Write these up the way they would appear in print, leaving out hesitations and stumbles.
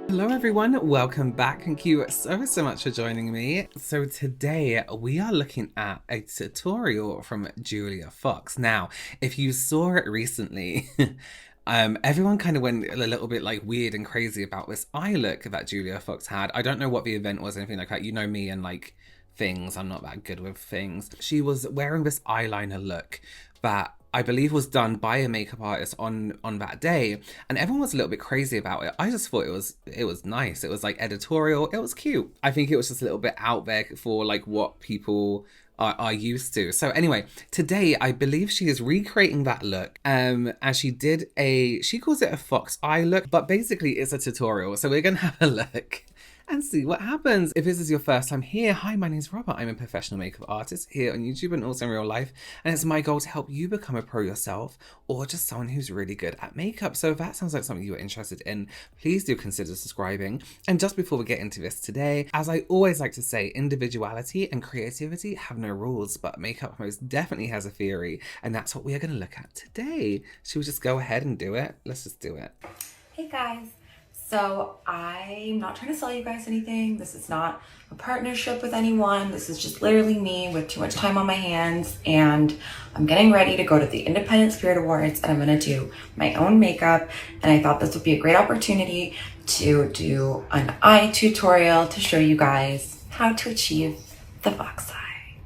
Hello everyone, welcome back. Thank you so much for joining me. So today we are looking at a tutorial from Julia Fox. Now, if you saw it recently, everyone kind of went a little bit like weird and crazy about this eye look that Julia Fox had. I don't know what the event was, anything like that. You know me and like things, I'm not that good with things. She was wearing this eyeliner look that I believe was done by a makeup artist on that day, and everyone was a little bit crazy about it. I just thought it was nice. It was like editorial. It was cute. I think it was just a little bit out there for like what people are used to. So anyway, today I believe she is recreating that look. And she calls it a fox eye look, but basically it's a tutorial. So we're gonna have a look and see what happens. If this is your first time here, hi, my name is Robert. I'm a professional makeup artist here on YouTube and also in real life. And it's my goal to help you become a pro yourself or just someone who's really good at makeup. So if that sounds like something you are interested in, please do consider subscribing. And just before we get into this today, as I always like to say, individuality and creativity have no rules, but makeup most definitely has a theory. And that's what we are going to look at today. Should we just go ahead and do it? Let's just do it. Hey guys. So I'm not trying to sell you guys anything. This is not a partnership with anyone. This is just literally me with too much time on my hands, and I'm getting ready to go to the Independent Spirit Awards, and I'm gonna do my own makeup. And I thought this would be a great opportunity to do an eye tutorial to show you guys how to achieve the fox eye.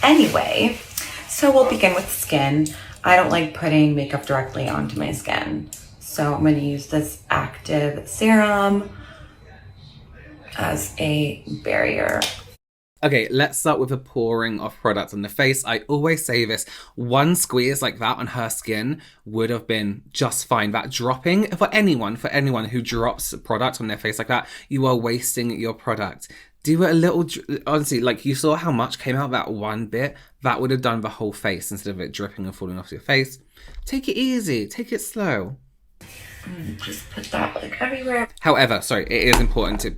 Anyway, so we'll begin with skin. I don't like putting makeup directly onto my skin. So I'm going to use this active serum as a barrier. Okay, let's start with the pouring of product on the face. I always say this, one squeeze like that on her skin would have been just fine. That dropping, for anyone who drops product on their face like that, you are wasting your product. Do it a little, honestly, like you saw how much came out that one bit, that would have done the whole face instead of it dripping and falling off your face. Take it easy, take it slow. Just put that like everywhere. However, sorry, it is important to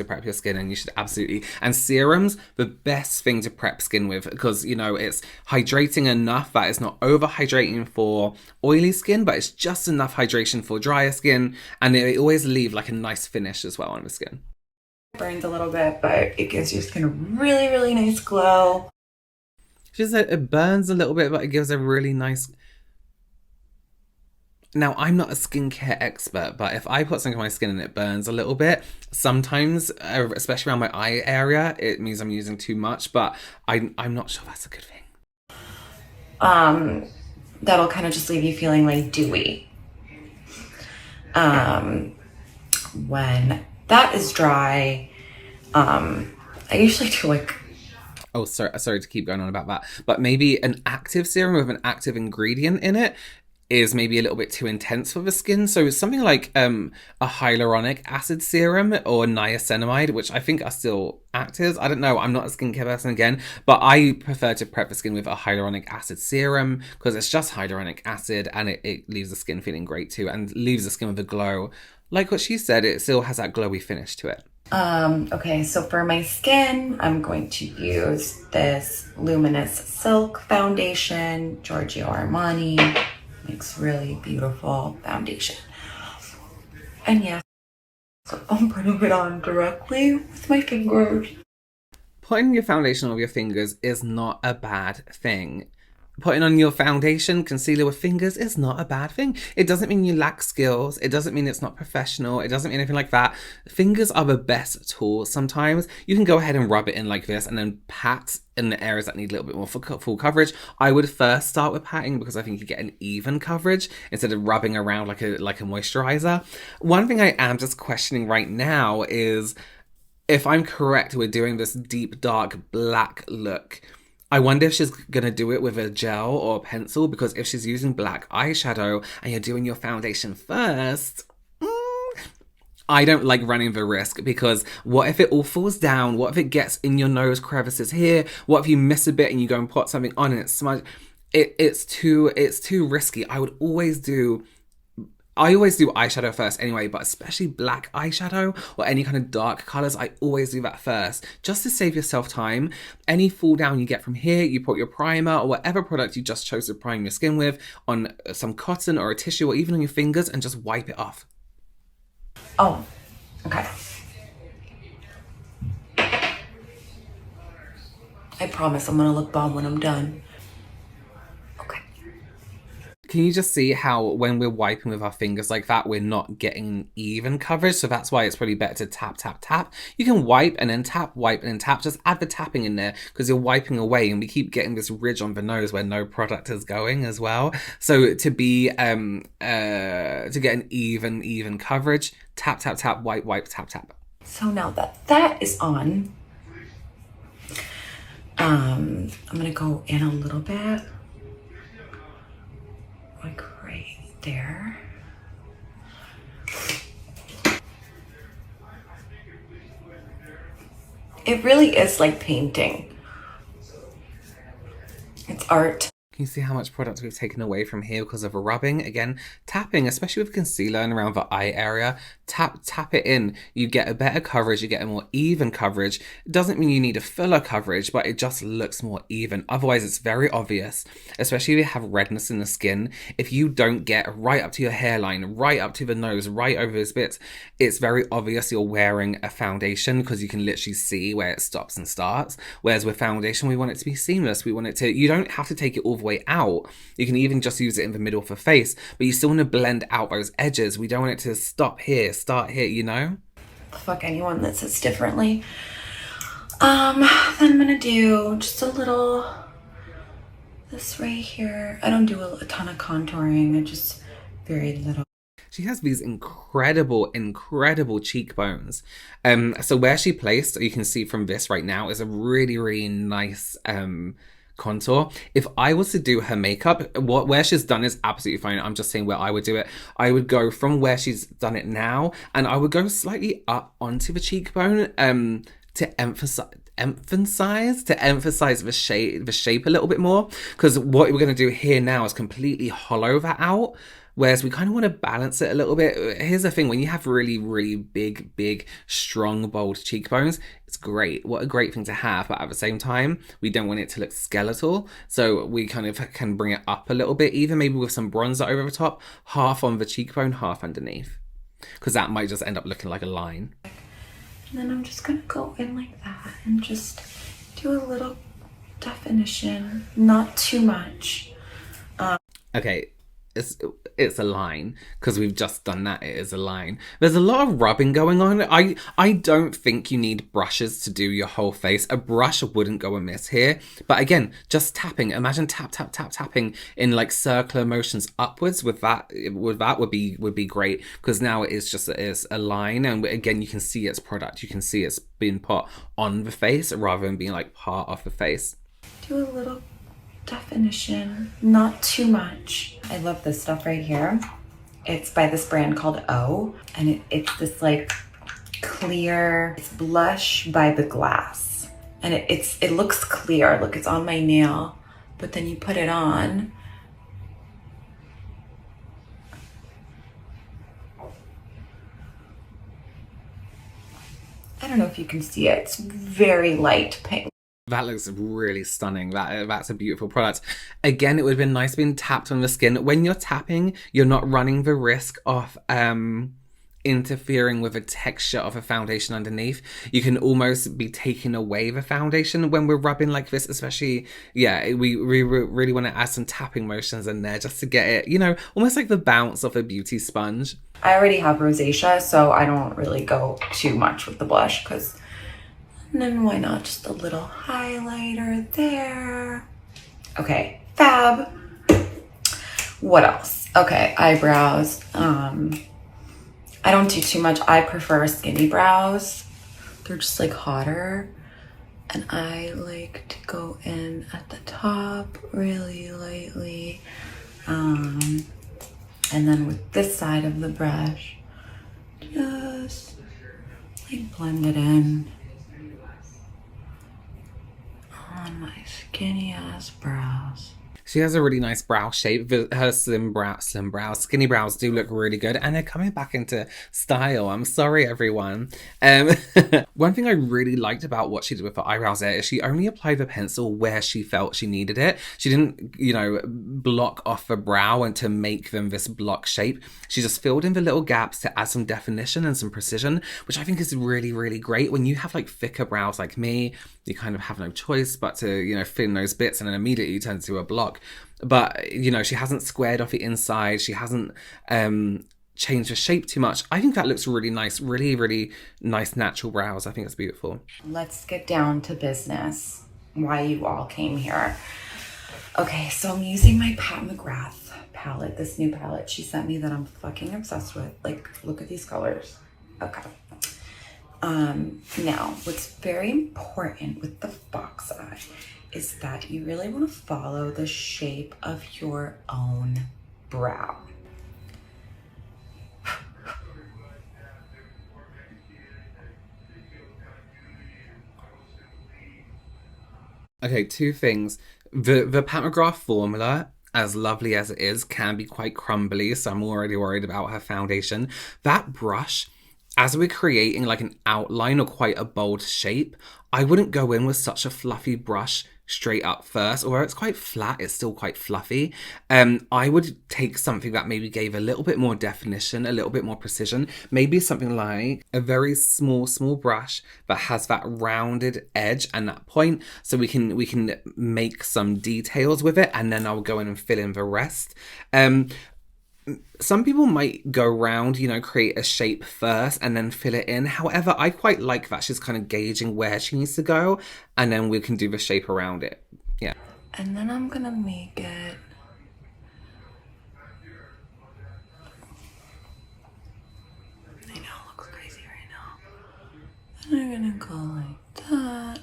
prep your skin, and you should absolutely, and serums, the best thing to prep skin with, because you know it's hydrating enough that it's not over hydrating for oily skin, but it's just enough hydration for drier skin, and it always leave like a nice finish as well on the skin. It burns a little bit, but it gives your skin a really, really nice glow. She said it burns a little bit, but it gives a really nice. Now, I'm not a skincare expert, but if I put something on my skin and it burns a little bit, sometimes, especially around my eye area, it means I'm using too much, but I'm not sure that's a good thing. That'll kind of just leave you feeling like dewy. When that is dry, I usually do like... Oh, sorry to keep going on about that, but maybe an active serum with an active ingredient in it is maybe a little bit too intense for the skin. So something like a hyaluronic acid serum or niacinamide, which I think are still actives. I don't know. I'm not a skincare person again, but I prefer to prep the skin with a hyaluronic acid serum because it's just hyaluronic acid and it leaves the skin feeling great too and leaves the skin with a glow. Like what she said, it still has that glowy finish to it. Okay, so for my skin, I'm going to use this Luminous Silk Foundation, Giorgio Armani. Makes really beautiful foundation. And yes, so I'm putting it on directly with my fingers. Putting your foundation on your fingers is not a bad thing. Putting on your foundation, concealer with fingers is not a bad thing. It doesn't mean you lack skills. It doesn't mean it's not professional. It doesn't mean anything like that. Fingers are the best tool sometimes. You can go ahead and rub it in like this and then pat in the areas that need a little bit more full coverage. I would first start with patting because I think you get an even coverage instead of rubbing around like a moisturizer. One thing I am just questioning right now is if I'm correct, we're doing this deep, dark, black look. I wonder if she's going to do it with a gel or a pencil, because if she's using black eyeshadow and you're doing your foundation first, I don't like running the risk, because what if it all falls down? What if it gets in your nose crevices here? What if you miss a bit and you go and put something on and it's smudged? It's too risky. I always do eyeshadow first anyway, but especially black eyeshadow or any kind of dark colours, I always do that first, just to save yourself time. Any fall down you get from here, you put your primer or whatever product you just chose to prime your skin with on some cotton or a tissue or even on your fingers and just wipe it off. Oh, okay. I promise I'm gonna look bomb when I'm done. Okay. Can you just see how when we're wiping with our fingers like that, we're not getting even coverage? So that's why it's probably better to tap, tap, tap. You can wipe and then tap, wipe and then tap. Just add the tapping in there because you're wiping away and we keep getting this ridge on the nose where no product is going as well. So to get an even coverage, tap, tap, tap, wipe, wipe, tap, tap. So now that that is on, I'm gonna go in a little bit. Like right there. It really is like painting. It's art. Can you see how much product we've taken away from here because of a rubbing? Again, tapping, especially with concealer and around the eye area, tap it in. You get a better coverage, you get a more even coverage. It doesn't mean you need a fuller coverage, but it just looks more even. Otherwise, it's very obvious, especially if you have redness in the skin. If you don't get right up to your hairline, right up to the nose, right over those bits, it's very obvious you're wearing a foundation because you can literally see where it stops and starts. Whereas with foundation, we want it to be seamless. We want it to, you don't have to take it all the way out. You can even just use it in the middle of the face, but you still want to blend out those edges. We don't want it to stop here, start here, you know? Fuck anyone that says differently. Then I'm gonna do just a little, this right here. I don't do a ton of contouring, I just very little. She has these incredible cheekbones. So where she placed, you can see from this right now, is a really nice contour. If I was to do her makeup, where she's done is absolutely fine. I'm just saying where I would do it. I would go from where she's done it now, and I would go slightly up onto the cheekbone to emphasize the shape a little bit more, because what we're going to do here now is completely hollow that out. Whereas we kind of want to balance it a little bit. Here's the thing, when you have really big, strong, bold cheekbones, it's great. What a great thing to have. But at the same time, we don't want it to look skeletal. So we kind of can bring it up a little bit, even maybe with some bronzer over the top, half on the cheekbone, half underneath. Because that might just end up looking like a line. And then I'm just gonna go in like that and just do a little definition, not too much. Okay. It's a line because we've just done that. It is a line. There's a lot of rubbing going on. I don't think you need brushes to do your whole face. A brush wouldn't go amiss here, but again, just tapping. Imagine tapping in like circular motions upwards. With that would be great, because now it is a line, and again you can see its product. You can see it's being put on the face rather than being like part of the face. Do a little definition, not too much. I love this stuff right here. It's by this brand called O, and it's this like clear, it's blush by the glass, and it looks clear. Look, it's on my nail, but then you put it on. I don't know if you can see it. It's very light pink. That looks really stunning. That's a beautiful product. Again, it would have been nice being tapped on the skin. When you're tapping, you're not running the risk of interfering with the texture of a foundation underneath. You can almost be taking away the foundation when we're rubbing like this, especially, yeah, we really want to add some tapping motions in there just to get it, you know, almost like the bounce of a beauty sponge. I already have rosacea, so I don't really go too much with the blush, because and then why not just a little highlighter there. Okay, fab. What else? Okay, eyebrows. I don't do too much. I prefer skinny brows. They're just like hotter. And I like to go in at the top really lightly. And then with this side of the brush, just like blend it in on my skinny ass brows. She has a really nice brow shape. Her skinny brows do look really good, and they're coming back into style. I'm sorry, everyone. Um, one thing I really liked about what she did with her eyebrows there is she only applied the pencil where she felt she needed it. She didn't, block off the brow and to make them this block shape. She just filled in the little gaps to add some definition and some precision, which I think is really, really great. When you have like thicker brows like me, you kind of have no choice but to, fill in those bits, and then immediately turn into a block. But, she hasn't squared off the inside. She hasn't changed the shape too much. I think that looks really nice. Really, really nice natural brows. I think it's beautiful. Let's get down to business. Why you all came here. Okay, so I'm using my Pat McGrath palette, this new palette she sent me that I'm fucking obsessed with. Like, look at these colors. Okay. Now, what's very important with the fox eye is that you really want to follow the shape of your own brow. Okay, two things. The Pat McGrath formula, as lovely as it is, can be quite crumbly, so I'm already worried about her foundation. That brush, as we're creating like an outline or quite a bold shape, I wouldn't go in with such a fluffy brush straight up first. Although it's quite flat, it's still quite fluffy. I would take something that maybe gave a little bit more definition, a little bit more precision. Maybe something like a very small brush that has that rounded edge and that point, so we can make some details with it, and then I'll go in and fill in the rest. Some people might go round, create a shape first and then fill it in. However, I quite like that she's kind of gauging where she needs to go, and then we can do the shape around it. Yeah. And then I'm gonna make it I know it looks crazy right now. And I'm gonna go like that.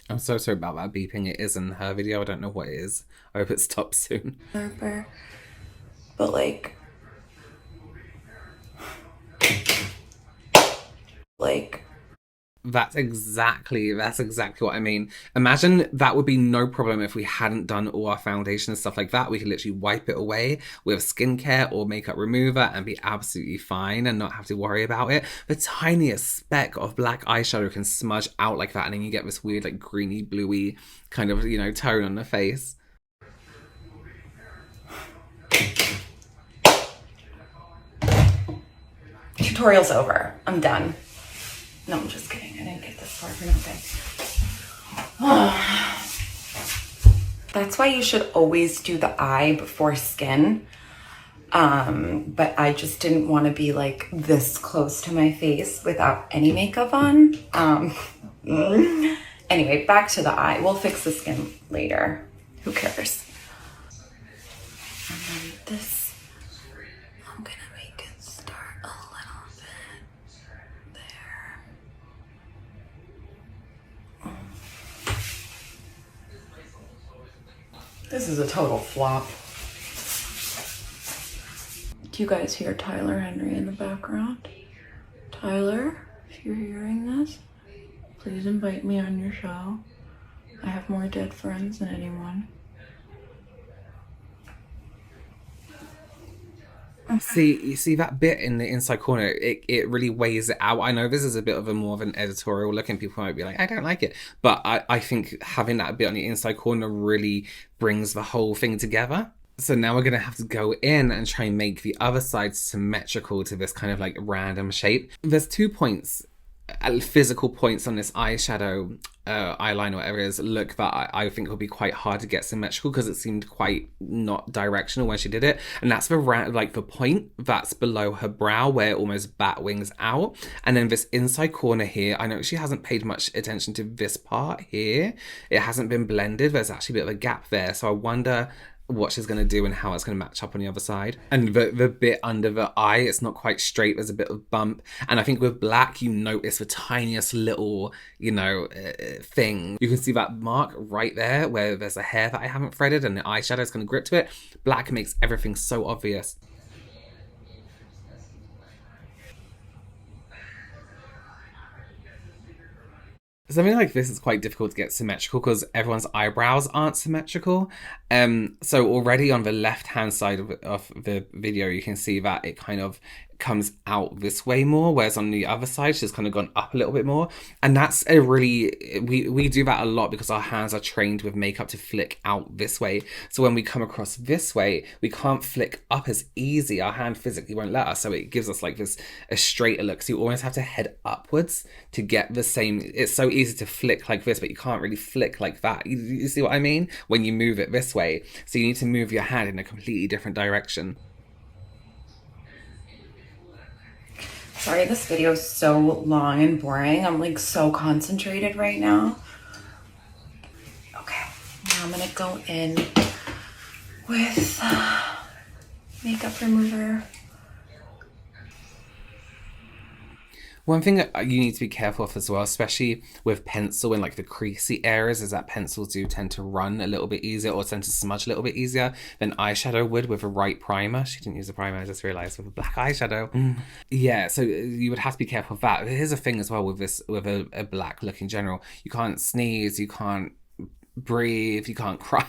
I'm so sorry about that beeping. It is in her video. I don't know what it is. I hope it stops soon. But like that's exactly what I mean. Imagine that would be no problem if we hadn't done all our foundation and stuff like that. We could literally wipe it away with skincare or makeup remover and be absolutely fine and not have to worry about it. The tiniest speck of black eyeshadow can smudge out like that, and then you get this weird like greeny bluey kind of tone on the face. Tutorial's over. I'm done. No, I'm just kidding. I didn't get this far for nothing. That's why you should always do the eye before skin. But I just didn't want to be like this close to my face without any makeup on. Anyway, back to the eye. We'll fix the skin later. Who cares? And then this, I'm gonna make it start a little bit there. This is a total flop. Do you guys hear Tyler Henry in the background? Tyler, if you're hearing this, please invite me on your show. I have more dead friends than anyone. See, you see that bit in the inside corner, it really weighs it out. I know this is a bit of a more of an editorial look and people might be like, I don't like it. But I think having that bit on the inside corner really brings the whole thing together. So now we're going to have to go in and try and make the other side symmetrical to this kind of like random shape. There's 2 points, physical points on this eyeshadow, eyeliner, whatever it is, look that I think will be quite hard to get symmetrical because it seemed quite not directional when she did it. And that's the point that's below her brow where it almost bat wings out. And then this inside corner here, I know she hasn't paid much attention to this part here. It hasn't been blended. There's actually a bit of a gap there. So I wonder what she's going to do and how it's going to match up on the other side. And the bit under the eye, it's not quite straight. There's a bit of bump. And I think with black, you notice the tiniest little, thing. You can see that mark right there where there's a hair that I haven't threaded and the eyeshadow is going to grip to it. Black makes everything so obvious. Something like this is quite difficult to get symmetrical because everyone's eyebrows aren't symmetrical. So already on the left-hand side of the video, you can see that it kind of comes out this way more, whereas on the other side, she's kind of gone up a little bit more. And that's a really, we do that a lot because our hands are trained with makeup to flick out this way. So when we come across this way, we can't flick up as easy. Our hand physically won't let us. So it gives us like this, a straighter look. So you almost have to head upwards to get the same. It's so easy to flick like this, but you can't really flick like that. You see what I mean? When you move it this way. So you need to move your hand in a completely different direction. Sorry, this video is so long and boring. I'm like so concentrated right now. Okay, now I'm gonna go in with makeup remover. One thing that you need to be careful of as well, especially with pencil in like the creasy areas, is that pencils do tend to run a little bit easier or tend to smudge a little bit easier than eyeshadow would with a right primer. She didn't use a primer, I just realised, with a black eyeshadow. Yeah, so you would have to be careful of that. But here's a thing as well with this, with a black look in general. You can't sneeze, you can't breathe, you can't cry.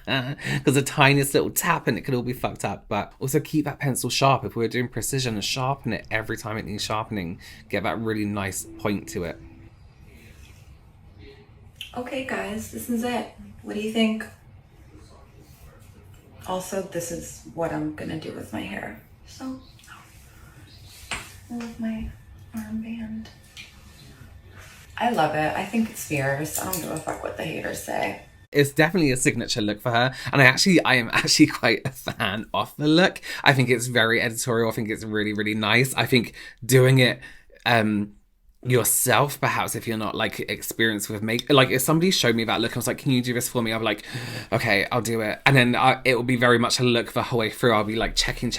Because the tiniest little tap and it could all be fucked up. But also keep that pencil sharp. If we're doing precision, and sharpen it every time it needs sharpening. Get that really nice point to it. Okay guys, this is it. What do you think? Also, this is what I'm gonna do with my hair. So, I love my armband. I love it. I think it's fierce. I don't give a fuck what the haters say. It's definitely a signature look for her, and I am actually quite a fan of the look. I think it's very editorial. I think it's really, really nice. I think doing it yourself, perhaps if you're not like experienced with make, like if somebody showed me that look, I was like, can you do this for me? I'll be like, okay, I'll do it. And then it will be very much a look the whole way through. I'll be like checking.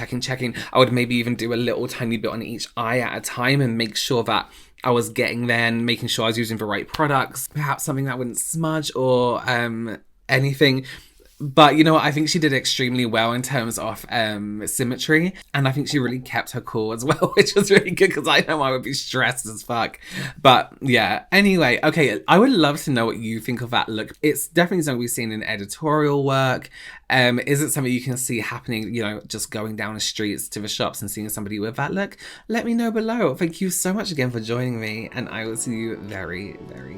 I would maybe even do a little tiny bit on each eye at a time and make sure that I was getting there and making sure I was using the right products, perhaps something that wouldn't smudge or anything. But you know what, I think she did extremely well in terms of symmetry, and I think she really kept her cool as well, which was really good because I know I would be stressed as fuck. But yeah, anyway, okay, I would love to know what you think of that look. It's definitely something we've seen in editorial work. Is it something you can see happening, you know, just going down the streets to the shops and seeing somebody with that look? Let me know below. Thank you so much again for joining me, and I will see you very, very